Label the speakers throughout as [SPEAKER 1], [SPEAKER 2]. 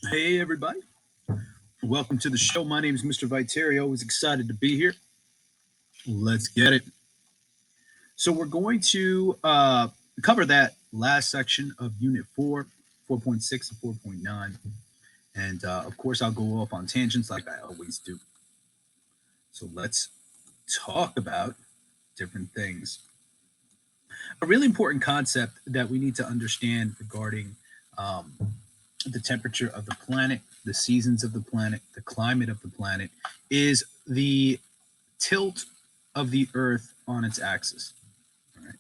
[SPEAKER 1] Hey, everybody. Welcome to the show. My name is Mr. Viteri. Always excited to be here. Let's get it. So, we're going to cover that last section of Unit 4, 4.6, and 4.9. And of course, I'll go off on tangents like I always do. So, let's talk about different things. A really important concept that we need to understand regarding um, the temperature of the planet, the seasons of the planet, the climate of the planet is the tilt of the Earth on its axis. All right.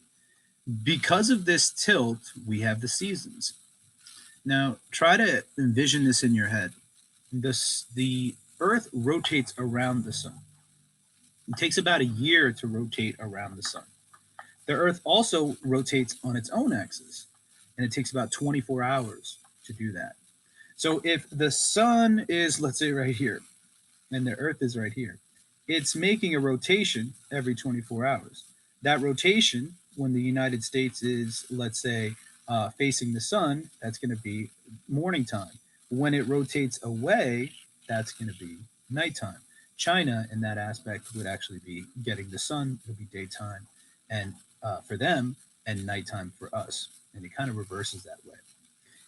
[SPEAKER 1] Because of this tilt, we have the seasons. Now, try to envision this in your head. The Earth rotates around the sun. It takes about a year to rotate around the sun. The Earth also rotates on its own axis, and it takes about 24 hours to do that. So if the sun is, let's say, right here, and the Earth is right here, it's making a rotation every 24 hours. That rotation, when the United States is, let's say, facing the sun, that's going to be morning time. When it rotates away, that's going to be nighttime. China, in that aspect, would actually be getting the sun. It'll be daytime, and for them, and nighttime for us. And it kind of reverses that way.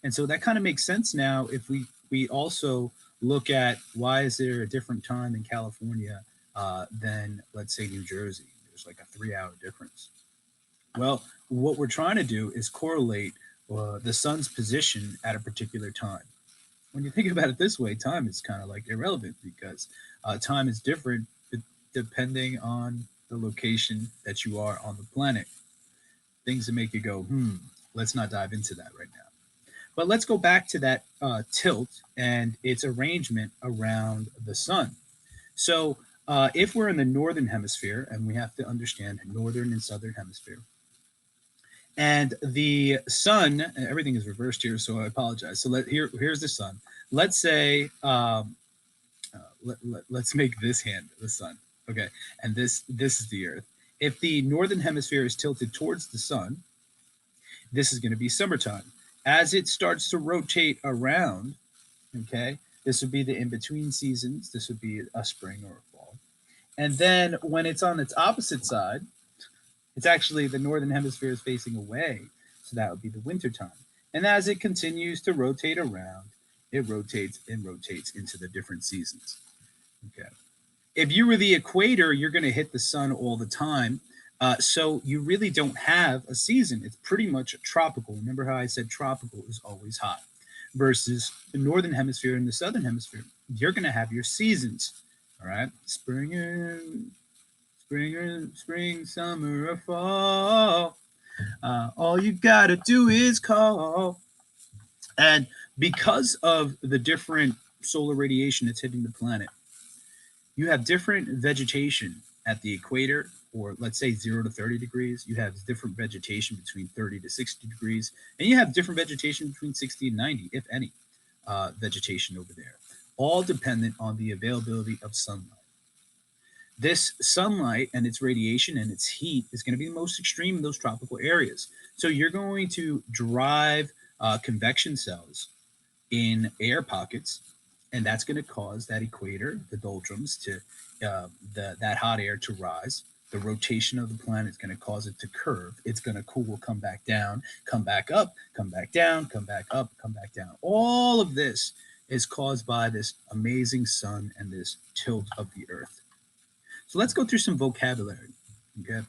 [SPEAKER 1] And so that kind of makes sense now if we also look at why is there a different time in California than, let's say, New Jersey. There's like a 3 hour difference. Well, what we're trying to do is correlate the sun's position at a particular time. When you think about it this way, time is kind of like irrelevant because time is different depending on the location that you are on the planet. Things that make you go, let's not dive into that right now. But let's go back to that tilt and its arrangement around the sun. So, if we're in the northern hemisphere, and we have to understand northern and southern hemisphere, and the sun, and everything is reversed here, so I apologize. So here's the sun. Let's say let's make this hand the sun. Okay, and this is the Earth. If the northern hemisphere is tilted towards the sun, this is going to be summertime. As it starts to rotate around, okay, this would be the in between seasons. This would be a spring or a fall. And then when it's on its opposite side, it's actually the northern hemisphere is facing away. So that would be the winter time. And as it continues to rotate around, it rotates and rotates into the different seasons. Okay. If you were the equator, you're going to hit the sun all the time. So you really don't have a season. It's pretty much tropical. Remember how I said tropical is always hot versus the northern hemisphere and the southern hemisphere. You're going to have your seasons. All right. Spring, summer, or fall. All you got to do is call. And because of the different solar radiation that's hitting the planet, you have different vegetation at the equator, or let's say 0 to 30 degrees. You have different vegetation between 30 to 60 degrees, and you have different vegetation between 60 and 90, if any, vegetation over there, all dependent on the availability of sunlight. This sunlight and its radiation and its heat is going to be the most extreme in those tropical areas. So you're going to drive convection cells in air pockets, and that's going to cause that equator, the doldrums, to that hot air to rise. The rotation of the planet is going to cause it to curve. It's going to cool, come back down, come back up, come back down, come back up, come back down. All of this is caused by this amazing sun and this tilt of the Earth. So let's go through some vocabulary. Okay.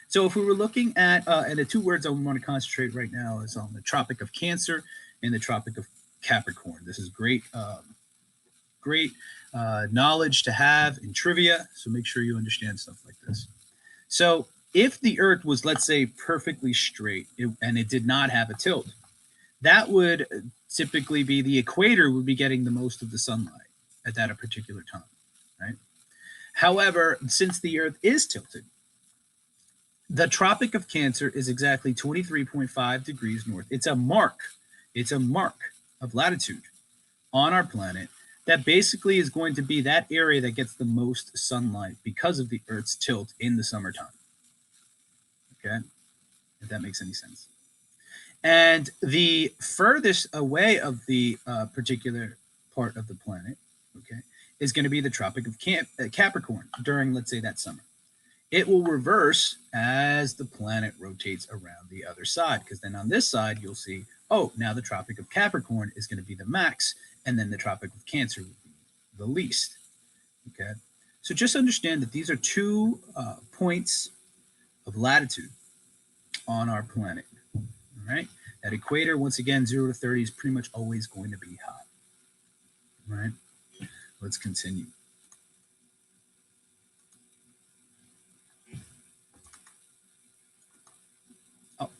[SPEAKER 1] So if we were looking at, and the two words I want to concentrate right now is on the Tropic of Cancer and the Tropic of Capricorn. This is great knowledge to have in trivia. So make sure you understand stuff like this. So if the Earth was, let's say, perfectly straight and it did not have a tilt, that would typically be the equator would be getting the most of the sunlight at that particular time, right? However, since the Earth is tilted, the Tropic of Cancer is exactly 23.5 degrees north. It's a mark. It's a mark of latitude on our planet that basically is going to be that area that gets the most sunlight because of the Earth's tilt in the summertime. Okay? If that makes any sense. And the furthest away of the particular part of the planet, okay, is going to be the Tropic of Capricorn during, let's say, that summer. It will reverse as the planet rotates around the other side, because then on this side, you'll see, oh, now the Tropic of Capricorn is going to be the max, and then the Tropic of Cancer will be the least. Okay, so just understand that these are two points of latitude on our planet. All right, that equator, once again, 0 to 30 is pretty much always going to be hot. All right, let's continue.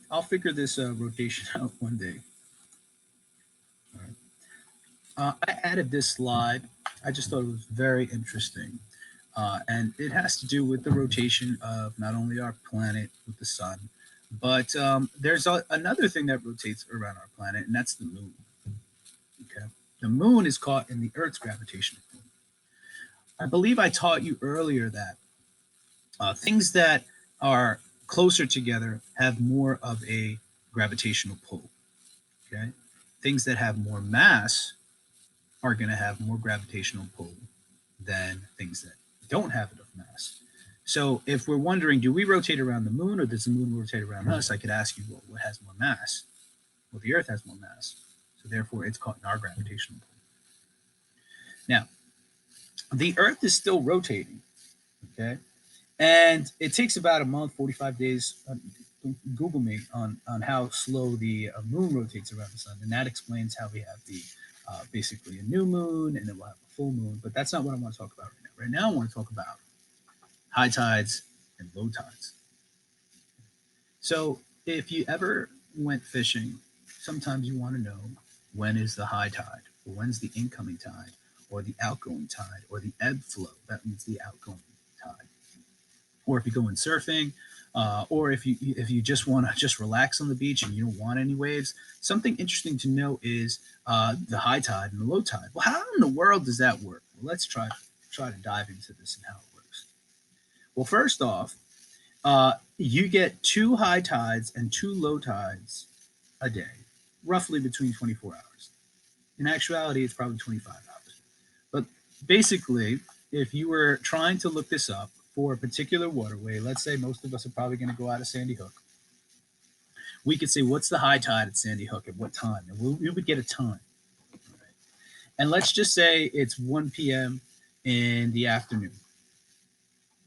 [SPEAKER 1] I'll figure this rotation out one day. All right. I added this slide. I just thought it was very interesting. And it has to do with the rotation of not only our planet with the sun, but there's another thing that rotates around our planet, and that's the moon. Okay, the moon is caught in the Earth's gravitational pull. I believe I taught you earlier that things that are closer together have more of a gravitational pull. Okay, things that have more mass are going to have more gravitational pull than things that don't have enough mass. So if we're wondering, do we rotate around the moon or does the moon rotate around us? I could ask you, well, what has more mass? Well, the Earth has more mass. So therefore, it's caught in our gravitational pull. Now, the Earth is still rotating, okay? And it takes about a month, 45 days. Google me on how slow the moon rotates around the sun. And that explains how we have the basically a new moon and then we'll have a full moon. But that's not what I want to talk about right now. Right now, I want to talk about high tides and low tides. So if you ever went fishing, sometimes you want to know when is the high tide, or when's the incoming tide, or the outgoing tide, or the ebb flow. That means the outgoing tide. Or if you go in surfing, or if you just want to just relax on the beach and you don't want any waves, something interesting to know is the high tide and the low tide. Well, how in the world does that work? Well, let's try to dive into this and how it works. Well, first off, you get 2 high tides and 2 low tides a day, roughly between 24 hours. In actuality, it's probably 25 hours. But basically, if you were trying to look this up for a particular waterway, let's say most of us are probably going to go out of Sandy Hook, we could say, what's the high tide at Sandy Hook at what time? And we would get a time. Right? And let's just say it's 1 p.m. in the afternoon.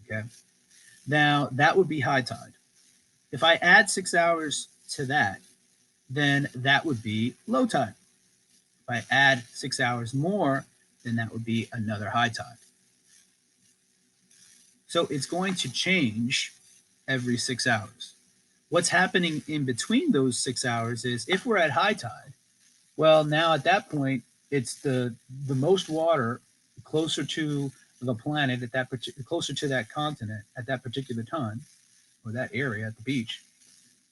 [SPEAKER 1] Okay. Now, that would be high tide. If I add 6 hours to that, then that would be low tide. If I add 6 hours more, then that would be another high tide. So it's going to change every 6 hours. What's happening in between those 6 hours is if we're at high tide, well, now at that point, it's the most water closer to the planet at that closer to that continent at that particular time, or that area at the beach.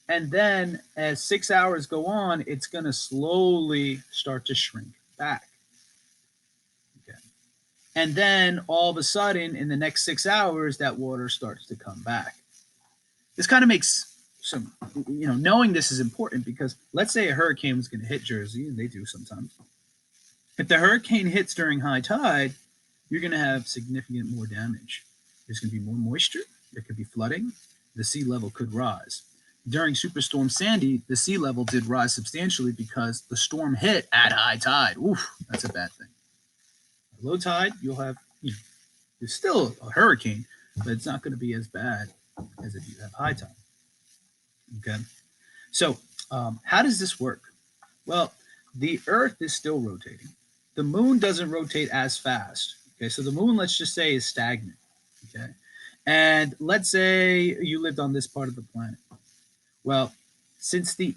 [SPEAKER 1] And then as 6 hours go on, it's going to slowly start to shrink back. Okay. And then all of a sudden, in the next 6 hours, that water starts to come back. This kind of makes some, knowing this is important because let's say a hurricane was going to hit Jersey, and they do sometimes. If the hurricane hits during high tide, you're going to have significant more damage. There's going to be more moisture. There could be flooding. The sea level could rise. During Superstorm Sandy, the sea level did rise substantially because the storm hit at high tide. Oof, that's a bad thing. At low tide, you'll have, there's still a hurricane, but it's not going to be as bad as if you have high tide. Okay. So, how does this work? Well, the Earth is still rotating. The moon doesn't rotate as fast. Okay. So the moon, let's just say, is stagnant. Okay. And let's say you lived on this part of the planet. Well, since the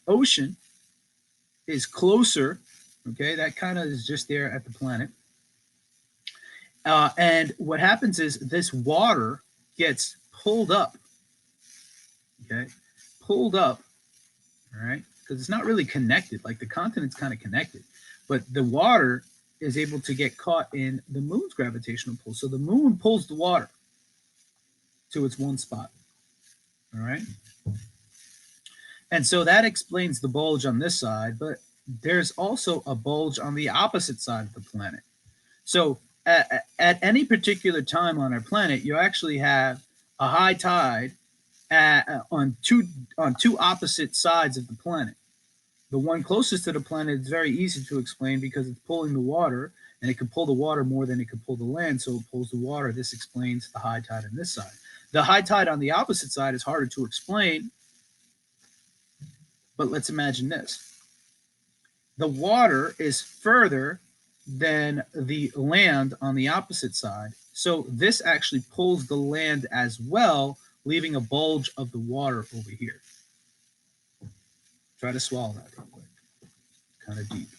[SPEAKER 1] ocean is closer, okay, that kind of is just there at the planet. And what happens is this water gets pulled up, okay, pulled up, all right, because it's not really connected. Like the continent's kind of connected, but the water is able to get caught in the moon's gravitational pull. So the moon pulls the water to its one spot. All right. And so that explains the bulge on this side, but there's also a bulge on the opposite side of the planet. So at any particular time on our planet, you actually have a high tide on two opposite sides of the planet. The one closest to the planet is very easy to explain because it's pulling the water, and it can pull the water more than it can pull the land, so it pulls the water. This explains the high tide on this side. The high tide on the opposite side is harder to explain, but let's imagine this. The water is further than the land on the opposite side, so this actually pulls the land as well, leaving a bulge of the water over here. Try to swallow that real quick. Kind of deep.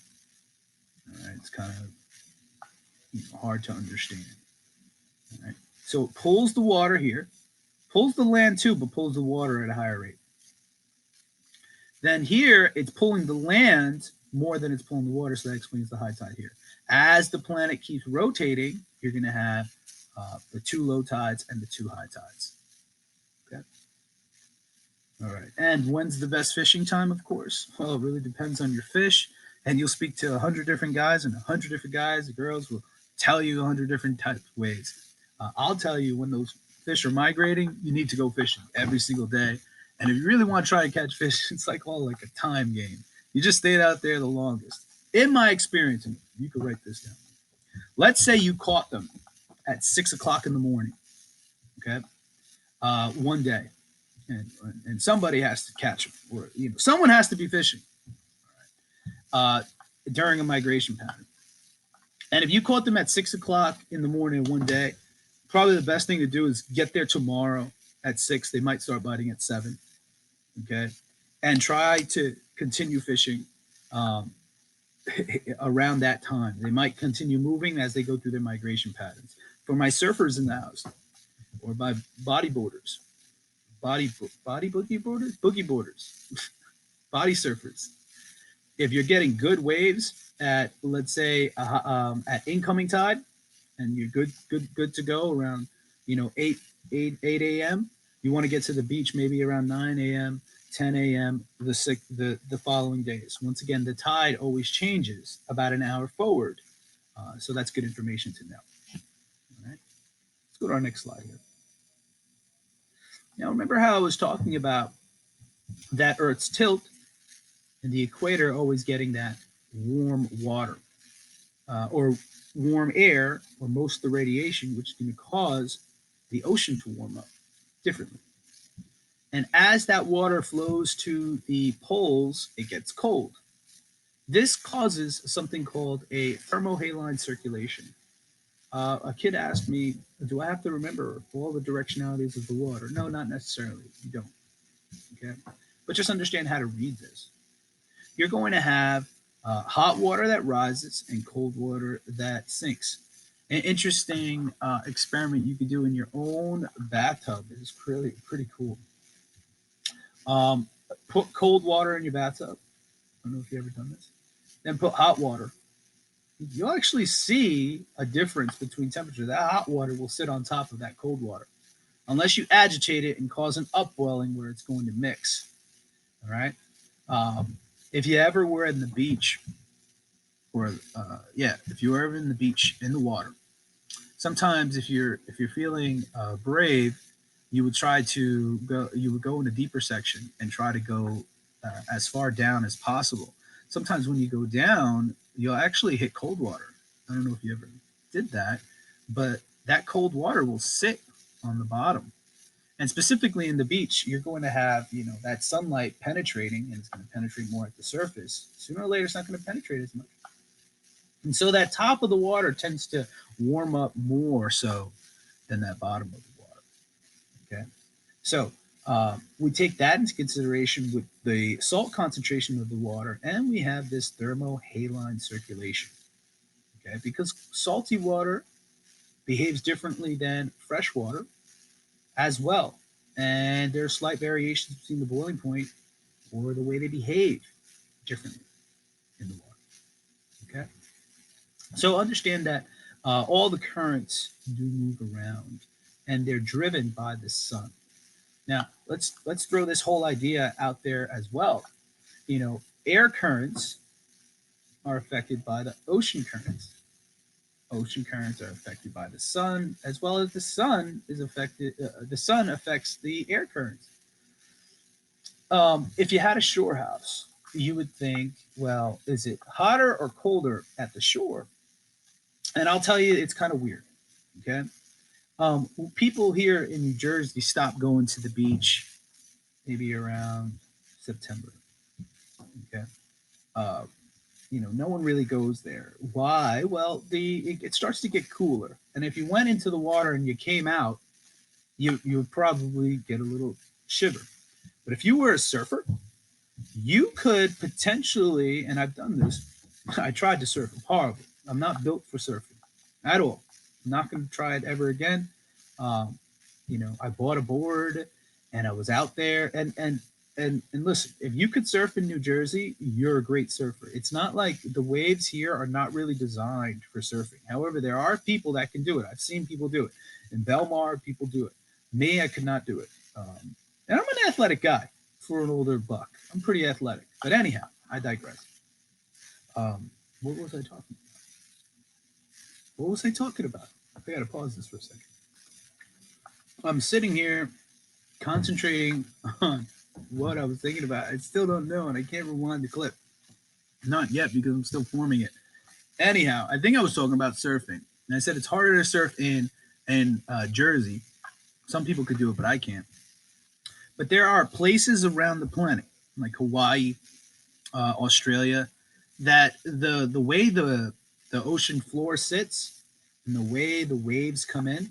[SPEAKER 1] All right, it's kind of hard to understand. All right, so it pulls the water here, pulls the land too, but pulls the water at a higher rate. Then here, it's pulling the land more than it's pulling the water, so that explains the high tide here. As the planet keeps rotating, you're going to have the two low tides and the two high tides. Okay. All right. And when's the best fishing time? Of course. Well, it really depends on your fish, and you'll speak to 100 different guys, and 100 different guys, the girls will tell you 100 different types of ways. I'll tell you when those fish are migrating, you need to go fishing every single day. And if you really want to try and catch fish, it's like a time game. You just stayed out there the longest. In my experience, and you can write this down. Let's say you caught them at 6 o'clock in the morning, okay, one day, and somebody has to catch them, or someone has to be fishing during a migration pattern. And if you caught them at 6 o'clock in the morning one day, probably the best thing to do is get there tomorrow at 6. They might start biting at 7. Okay. And try to continue fishing around that time. They might continue moving as they go through their migration patterns. For my surfers in the house, or my bodyboarders, boogie boarders, body surfers. If you're getting good waves at, let's say, at incoming tide, and you're good to go around, 8 a.m. You want to get to the beach maybe around 9 a.m., 10 a.m. the following days. Once again, the tide always changes about an hour forward, so that's good information to know. All right, let's go to our next slide here. Now, remember how I was talking about that Earth's tilt and the equator always getting that warm water or warm air, or most of the radiation, which is going to cause the ocean to warm up differently. And as that water flows to the poles, it gets cold. This causes something called a thermohaline circulation. A kid asked me, do I have to remember all the directionalities of the water? No, not necessarily. You don't. Okay. But just understand how to read this. You're going to have hot water that rises and cold water that sinks. An interesting experiment you could do in your own bathtub is pretty cool. Put cold water in your bathtub. I don't know if you've ever done this. Then put hot water. You'll actually see a difference between temperature. That hot water will sit on top of that cold water, unless you agitate it and cause an upwelling where it's going to mix. All right. If you ever were in the beach, or if you were ever in the beach in the water, sometimes if you're feeling brave, you would try to go. You would go in a deeper section and try to go as far down as possible. Sometimes when you go down, you'll actually hit cold water. I don't know if you ever did that, but that cold water will sit on the bottom. And specifically in the beach, you're going to have, that sunlight penetrating, and it's going to penetrate more at the surface. Sooner or later, it's not going to penetrate as much. And so that top of the water tends to warm up more so than that bottom of the water. Okay. So we take that into consideration with the salt concentration of the water, and we have this thermohaline circulation. Okay. Because salty water behaves differently than fresh water as well. And there are slight variations between the boiling point or the way they behave differently in the water. Okay. So understand that all the currents do move around, and they're driven by the sun. Now, let's throw this whole idea out there as well. Air currents are affected by the ocean currents. Ocean currents are affected by the sun, as well as the sun is affected. The sun affects the air currents. If you had a shore house, you would think, well, is it hotter or colder at the shore? And I'll tell you, it's kind of weird. Okay. People here in New Jersey stop going to the beach maybe around September. Okay. Uh, no one really goes there. Why? Well, it starts to get cooler, and if you went into the water and you came out, you would probably get a little shiver. But if you were a surfer, you could potentially, and I've done this. I tried to surf. I'm horrible. I'm not built for surfing at all. I'm not going to try it ever again. Um, I bought a board and I was out there and listen, if you could surf in New Jersey, you're a great surfer. It's not like the waves here are not really designed for surfing. However, there are people that can do it. I've seen people do it. In Belmar, people do it. Me, I could not do it. And I'm an athletic guy for an older buck. I'm pretty athletic. But anyhow, I digress. What was I talking about? What was I talking about? I got to pause this for a second. I'm sitting here concentrating on what I was thinking about. I still don't know, and I can't rewind the clip. Not yet, because I'm still forming it. Anyhow, I think I was talking about surfing, and I said it's harder to surf in Jersey. Some people could do it, but I can't. But there are places around the planet, like Hawaii, Australia, that the way the ocean floor sits and the way the waves come in,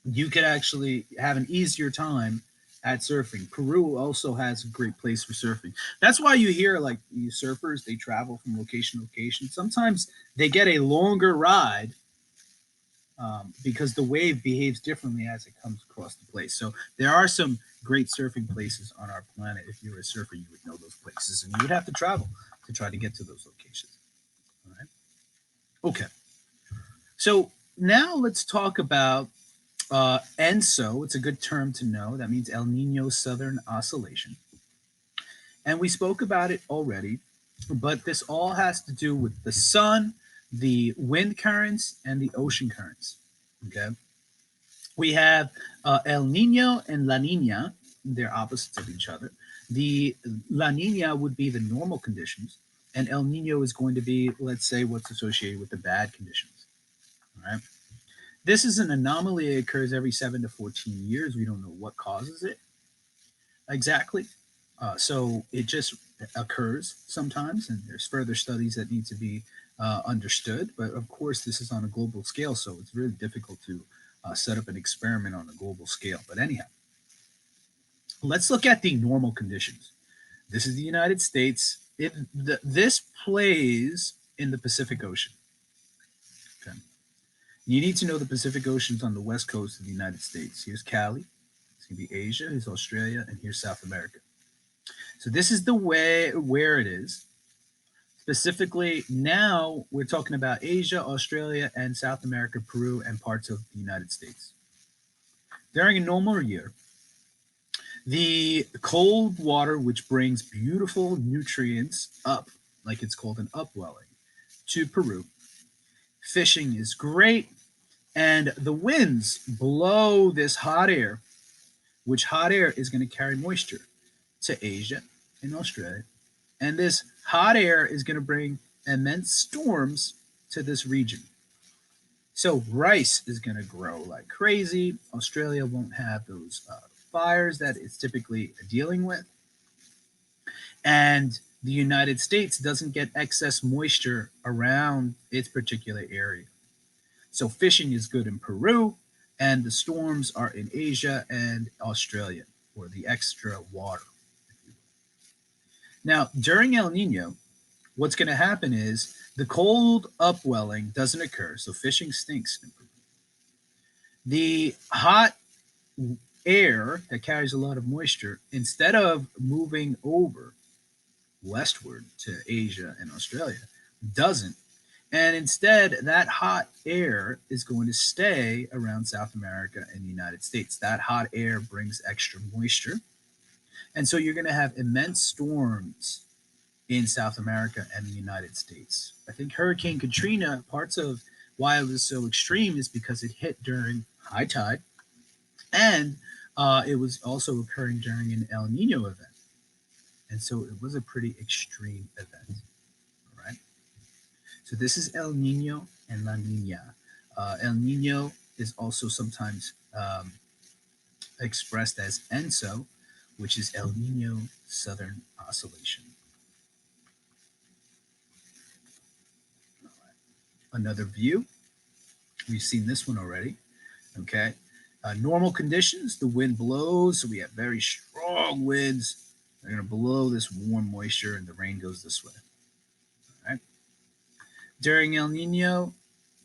[SPEAKER 1] you could actually have an easier time at surfing. Peru also has a great place for surfing. That's why you hear like these surfers, they travel from location to location. Sometimes they get a longer ride because the wave behaves differently as it comes across the place. So there are some great surfing places on our planet. If you were a surfer, you would know those places, and you would have to travel to try to get to those locations. All right. Okay. So now let's talk about ENSO. It's a good term to know. That means El Nino Southern Oscillation. And we spoke about it already, but this all has to do with the sun, the wind currents, and the ocean currents. Okay. We have El Nino and La Nina. They're opposites of each other. The La Nina would be the normal conditions, and El Nino is going to be, let's say, what's associated with the bad conditions. All right. This is an anomaly. It occurs every 7 to 14 years. We don't know what causes it exactly. So it just occurs sometimes, and there's further studies that need to be understood. But of course, this is on a global scale, so it's really difficult to set up an experiment on a global scale. But anyhow, let's look at the normal conditions. This is the United States. This plays in the Pacific Ocean. Okay. You need to know the Pacific Ocean's on the west coast of the United States. Here's Cali. It's going to be Asia. Here's Australia, and here's South America. So this is the way where it is. Specifically, now we're talking about Asia, Australia, and South America, Peru, and parts of the United States. During a normal year, the cold water, which brings beautiful nutrients up, like it's called an upwelling, to Peru. Fishing is great, and the winds blow this hot air, which hot air is going to carry moisture to Asia and Australia. And this hot air is going to bring immense storms to this region. So rice is going to grow like crazy. Australia won't have those fires that it's typically dealing with. And the United States doesn't get excess moisture around its particular area. So fishing is good in Peru, and the storms are in Asia and Australia, or the extra water. Now, during El Nino, what's going to happen is the cold upwelling doesn't occur, so fishing stinks. The hot air that carries a lot of moisture, instead of moving over westward to Asia and Australia, doesn't. And instead, that hot air is going to stay around South America and the United States. That hot air brings extra moisture. And so you're going to have immense storms in South America and the United States. I think Hurricane Katrina, parts of why it was so extreme is because it hit during high tide, and it was also occurring during an El Nino event. And so it was a pretty extreme event. All right. So this is El Nino and La Nina. El Nino is also sometimes expressed as ENSO, which is El Nino Southern Oscillation. Another view. We've seen this one already. Okay. Normal conditions, the wind blows, so we have very strong winds. They're going to blow this warm moisture, and the rain goes this way. All right. During El Nino,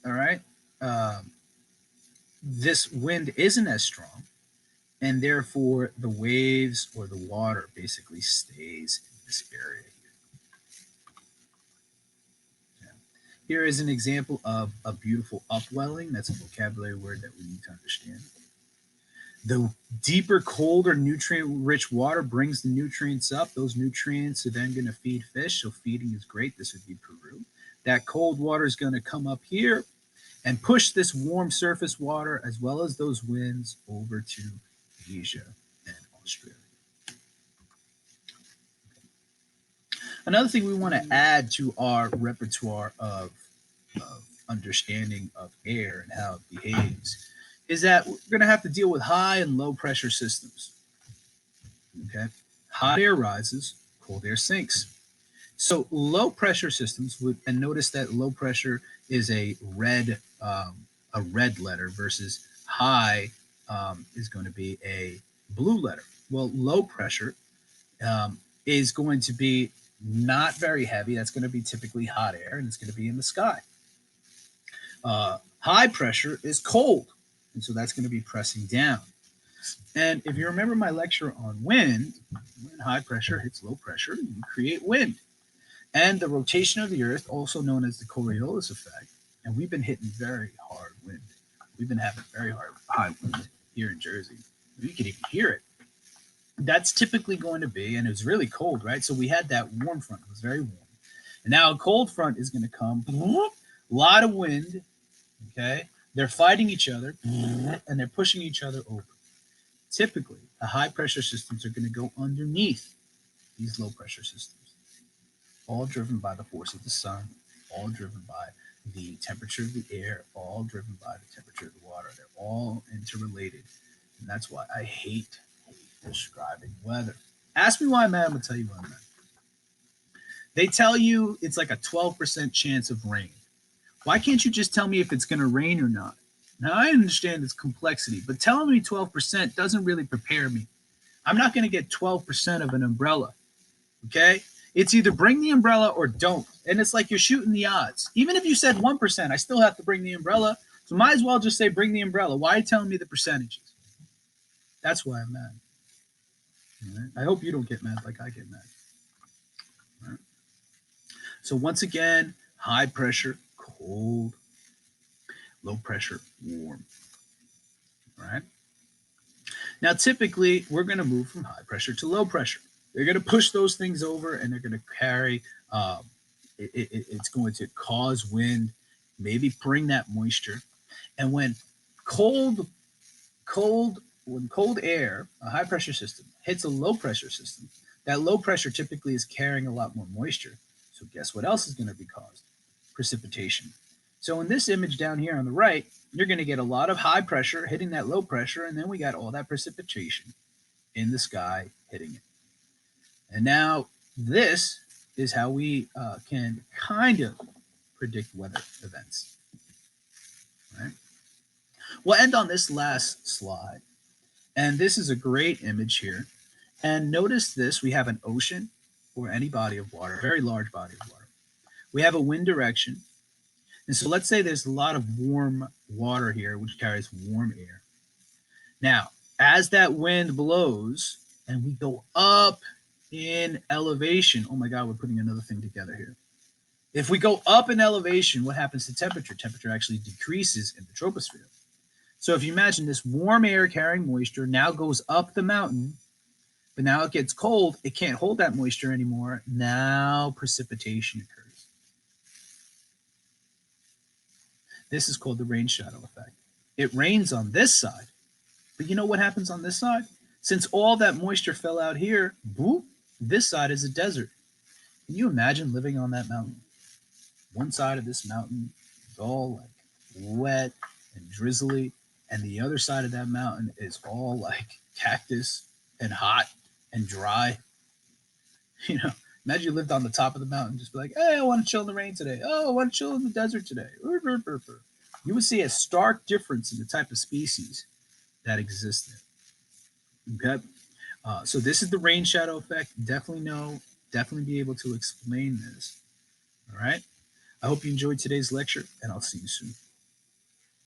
[SPEAKER 1] all right, this wind isn't as strong, and therefore the waves or the water basically stays in this area here. Yeah. Here is an example of a beautiful upwelling. That's a vocabulary word that we need to understand. The deeper, colder, nutrient-rich water brings the nutrients up. Those nutrients are then going to feed fish, so feeding is great. This would be Peru. That cold water is going to come up here and push this warm surface water as well as those winds over to Asia and Australia. Another thing we want to add to our repertoire of understanding of air and how it behaves is that we're going to have to deal with high and low pressure systems. Okay, hot air rises, cold air sinks. So low pressure systems would, and notice that low pressure is a red letter versus high is going to be a blue letter. Well, low pressure is going to be not very heavy. That's going to be typically hot air, and it's going to be in the sky. High pressure is cold, and so that's going to be pressing down. And if you remember my lecture on wind, when high pressure hits low pressure, you create wind. And the rotation of the Earth, also known as the Coriolis effect, and we've been hitting very hard wind. We've been having very high wind here in Jersey. You can even hear it. That's typically going to be, and it was really cold, right? So we had that warm front. It was very warm. And now a cold front is going to come. A lot of wind, okay? They're fighting each other, and they're pushing each other over. Typically, the high pressure systems are going to go underneath these low pressure systems, all driven by the force of the sun, all driven by the temperature of the air, all driven by the temperature of the water. They're all interrelated. And that's why I hate describing weather. Ask me why I'm mad, I'm going to tell you why I'm mad. They tell you it's like a 12% chance of rain. Why can't you just tell me if it's going to rain or not? Now, I understand its complexity, but telling me 12% doesn't really prepare me. I'm not going to get 12% of an umbrella, okay? It's either bring the umbrella or don't. And it's like you're shooting the odds. Even if you said 1%, I still have to bring the umbrella. So might as well just say bring the umbrella. Why are you telling me the percentages? That's why I'm mad. Right? I hope you don't get mad like I get mad. Right? So once again, high pressure, cold, low pressure, warm. Right? Now, typically, we're going to move from high pressure to low pressure. They're going to push those things over, and they're going to carry. It's going to cause wind, maybe bring that moisture, and when cold air, a high pressure system, hits a low pressure system, that low pressure typically is carrying a lot more moisture. So guess what else is going to be caused? Precipitation. So in this image down here on the right, you're going to get a lot of high pressure hitting that low pressure, and then we got all that precipitation in the sky hitting it. And now this is how we can kind of predict weather events. Right? We'll end on this last slide. And this is a great image here. And notice this, we have an ocean or any body of water, a very large body of water. We have a wind direction. And so let's say there's a lot of warm water here, which carries warm air. Now, as that wind blows and we go up in elevation, oh my God, we're putting another thing together here. If we go up in elevation, what happens to temperature? Temperature actually decreases in the troposphere. So if you imagine this warm air carrying moisture now goes up the mountain, but now it gets cold, it can't hold that moisture anymore. Now precipitation occurs. This is called the rain shadow effect. It rains on this side, but you know what happens on this side? Since all that moisture fell out here, boop, this side is a desert. Can you imagine living on that mountain? One side of this mountain is all like wet and drizzly, and the other side of that mountain is all like cactus and hot and dry. You know, imagine you lived on the top of the mountain, just be like, hey, I want to chill in the rain today. Oh, I want to chill in the desert today. You would see a stark difference in the type of species that exists there. Okay. So this is the rain shadow effect. Definitely be able to explain this. All right. I hope you enjoyed today's lecture, and I'll see you soon.